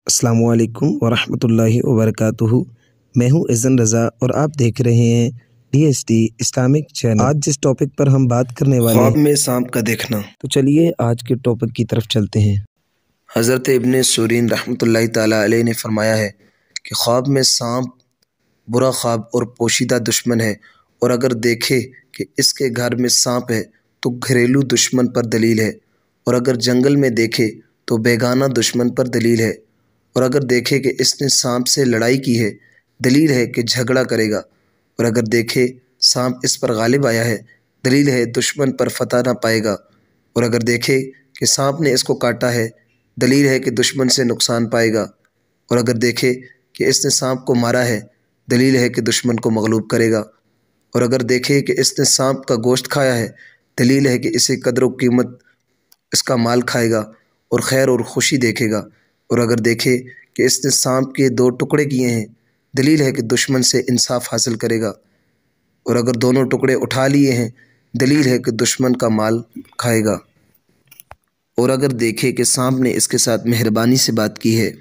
अस्सलाम वालेकुम वरहमतुल्लाहि वबरकातुहू। मैं हूं इज़न रज़ा और आप देख रहे हैं DST इस्लामिक चैनल। आज जिस टॉपिक पर हम बात करने वाले हैं, ख्वाब में सांप का देखना। तो चलिए आज के टॉपिक की तरफ चलते हैं। हज़रत इब्न सुरीन रहमतुल्लाहि ताला अलैह ने फरमाया है कि ख्वाब में सांप बुरा ख्वाब और पोशीदा दुश्मन है, और अगर देखे कि इसके घर में सांप है तो घरेलू दुश्मन पर दलील है, और अगर जंगल में देखे तो बेगाना दुश्मन पर दलील है, और अगर देखे कि इसने सांप से लड़ाई की है दलील है कि झगड़ा करेगा, और अगर देखे सांप इस पर गालिब आया है दलील है दुश्मन पर फतह ना पाएगा, और अगर देखे कि सांप ने इसको काटा है दलील है कि दुश्मन से नुकसान पाएगा, और अगर देखे कि इसने सांप को मारा है दलील है कि दुश्मन को मगलूब करेगा, और अगर देखे कि इसने सांप का गोश्त खाया है दलील है कि इसे कदर व कीमत इसका माल खाएगा और खैर और खुशी देखेगा, और अगर देखे कि इसने सांप के 2 टुकड़े किए हैं दलील है कि दुश्मन से इंसाफ हासिल करेगा, और अगर दोनों टुकड़े उठा लिए हैं दलील है कि दुश्मन का माल खाएगा, और अगर देखे कि सांप ने इसके साथ मेहरबानी से बात की है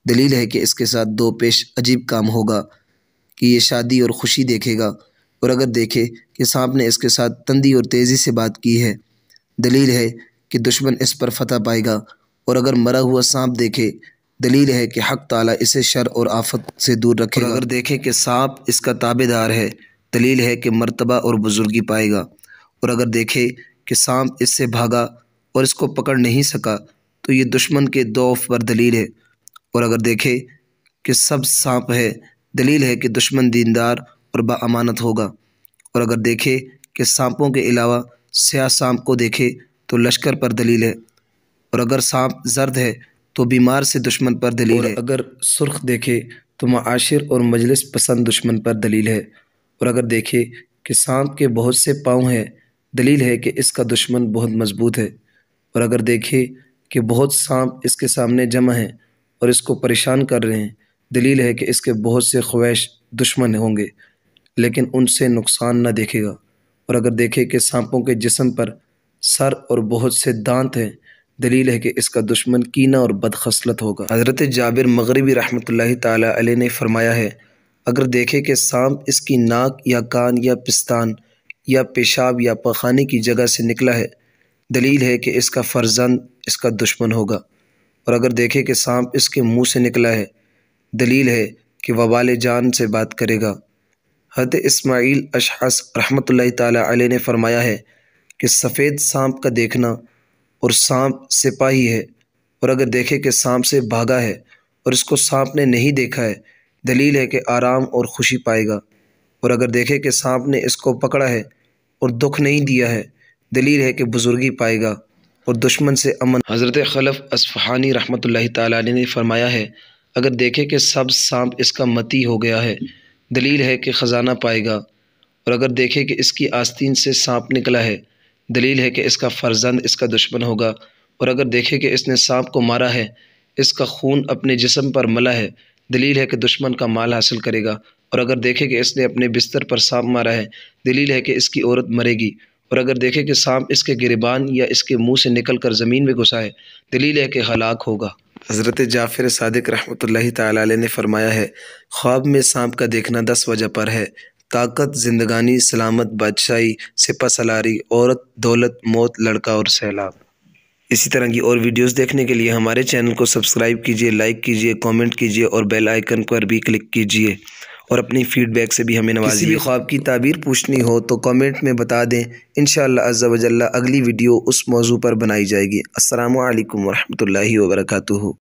दलील है कि इसके साथ 2 पेश अजीब काम होगा कि ये शादी और खुशी देखेगा, और अगर देखे कि सांप ने इसके साथ तंदी और तेज़ी से बात की है दलील है कि दुश्मन इस पर फतह पाएगा, और अगर मरा हुआ सांप देखे दलील है कि हक़ ताला इसे शर और आफत से दूर रखेगा, और अगर देखे कि सांप इसका ताबेदार है दलील है कि मर्तबा और बुजुर्गी पाएगा, और अगर देखे कि सांप इससे भागा और इसको पकड़ नहीं सका तो ये दुश्मन के दौफ पर दलील है, और अगर देखे कि सब सांप है दलील है कि दुश्मन दीनदार और बाअमानत होगा, और अगर देखे कि सांपों के अलावा स्याह सांप को देखे तो लश्कर पर दलील है, और अगर सांप जर्द है तो बीमार से दुश्मन पर दलील है, अगर सुर्ख देखे तो मुआशिर और मजलिस पसंद दुश्मन पर दलील है, और अगर देखे कि सांप के बहुत से पाँव हैं दलील है कि इसका दुश्मन बहुत मजबूत है, और अगर देखे कि बहुत सांप इसके सामने जमा हैं और इसको परेशान कर रहे हैं दलील है कि इसके बहुत से ख्वैश दुश्मन होंगे लेकिन उनसे नुकसान न देखेगा, और अगर देखे कि सांपों के जिस्म पर सर और बहुत से दांत हैं दलील है कि इसका दुश्मन कीना और बदखसलत होगा। हज़रत जाबिर मगरिबी रहमतुल्लाहि ताला अलैह ने फरमाया है, अगर देखे कि सांप इसकी नाक या कान या पिस्तान या पेशाब या पखाने की जगह से निकला है दलील है कि इसका फ़र्जंद इसका दुश्मन होगा, और अगर देखे कि सांप इसके मुंह से निकला है दलील है कि वबाल जान से बात करेगा। हज़रत इस्माईल अशअस रहमतुल्लाहि ताला अलैह ने फरमाया है कि सफ़ेद सांप का देखना और सांप सिपाही है, और अगर देखे कि सांप से भागा है और इसको सांप ने नहीं देखा है दलील है कि आराम और खुशी पाएगा, और अगर देखे कि सांप ने इसको पकड़ा है और दुख नहीं दिया है दलील है कि बुजुर्गी पाएगा और दुश्मन से अमन। हज़रत खलफ अस्फ़हानी रहमतुल्लाहि ताला अलैह ने फरमाया है, अगर देखे कि सब सांप इसका मती हो गया है दलील है कि ख़जाना पाएगा, और अगर देखे कि इसकी आस्तीन से सांप निकला है दलील है कि इसका फ़र्जंद इसका दुश्मन होगा, और अगर देखे कि इसने सांप को मारा है इसका खून अपने जिस्म पर मला है दलील है कि दुश्मन का माल हासिल करेगा, और अगर देखे कि इसने अपने बिस्तर पर सांप मारा है दलील है कि इसकी औरत मरेगी, और अगर देखे कि सांप इसके गिरबान या इसके मुंह से निकल कर ज़मीन में घुसा है दलील है कि हलाक होगा। हज़रत जाफ़र सादिक रहमतुल्लाहि ताला अलैह ने फरमाया है, ख्वाब में सांप का देखना 10 वजह पर है, ताकत, जिंदगानी, सलामत, बादशाही, सिपा सलारी, औरत, दौलत, मौत, लड़का और सैलाब। इसी तरह की और वीडियोस देखने के लिए हमारे चैनल को सब्सक्राइब कीजिए, लाइक कीजिए, कमेंट कीजिए और बेल आइकन पर भी क्लिक कीजिए, और अपनी फीडबैक से भी हमें नवाजिए। किसी भी ख्वाब की ताबीर पूछनी हो तो कमेंट में बता दें, इंशाअल्लाह अज़्ज़ा व जल्ला अगली वीडियो उस मौजू पर बनाई जाएगी। अस्सलामु अलैकुम वरहमतुल्लाहि वबरकातुहू।